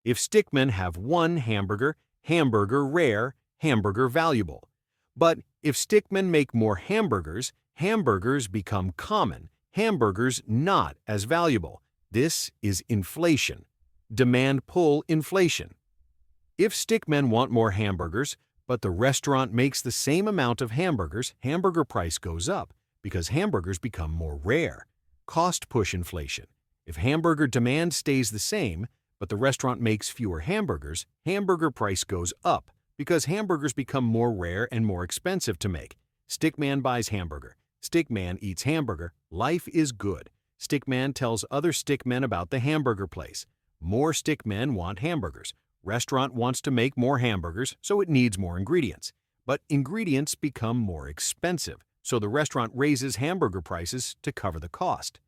If stickmen have one hamburger, hamburger rare, hamburger valuable. But if stickmen make more hamburgers, hamburgers become common, hamburgers not as valuable. This is inflation. Demand-pull inflation. If stickmen want more hamburgers, but the restaurant makes the same amount of hamburgers, hamburger price goes up because hamburgers become more rare. Cost-push inflation. If hamburger demand stays the same, but the restaurant makes fewer hamburgers, hamburger price goes up because hamburgers become more rare and more expensive to make. Stickman buys hamburger. Stickman eats hamburger. Life is good. Stickman tells other stickmen about the hamburger place. More stickmen want hamburgers. Restaurant wants to make more hamburgers, so it needs more ingredients. But ingredients become more expensive, so the restaurant raises hamburger prices to cover the cost.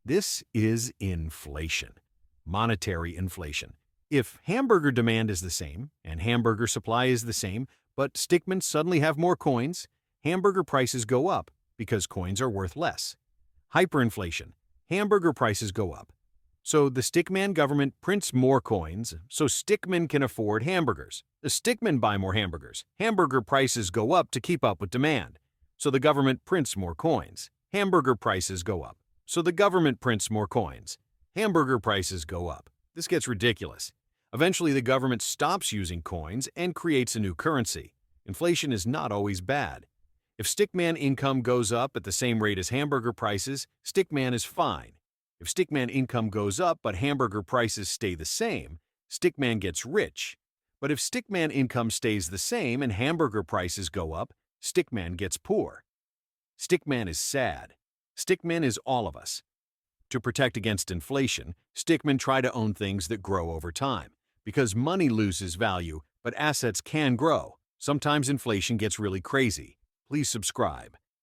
This is inflation. Monetary inflation. If hamburger demand is the same and hamburger supply is the same, but stickmen suddenly have more coins, hamburger prices go up because coins are worth less. Hyperinflation. Hamburger prices go up. So the stickman government prints more coins so stickmen can afford hamburgers. The stickmen buy more hamburgers. Hamburger prices go up to keep up with demand. So the government prints more coins. Hamburger prices go up. So the government prints more coins. Hamburger prices go up. This gets ridiculous. Eventually, the government stops using coins and creates a new currency. Inflation is not always bad. If stickman income goes up at the same rate as hamburger prices, stickman is fine. If stickman income goes up but hamburger prices stay the same, stickman gets rich. But if stickman income stays the same and hamburger prices go up, stickman gets poor. Stickman is sad. Stickman is all of us. To protect against inflation, stickmen try to own things that grow over time. Because money loses value, but assets can grow. Sometimes inflation gets really crazy. Please subscribe.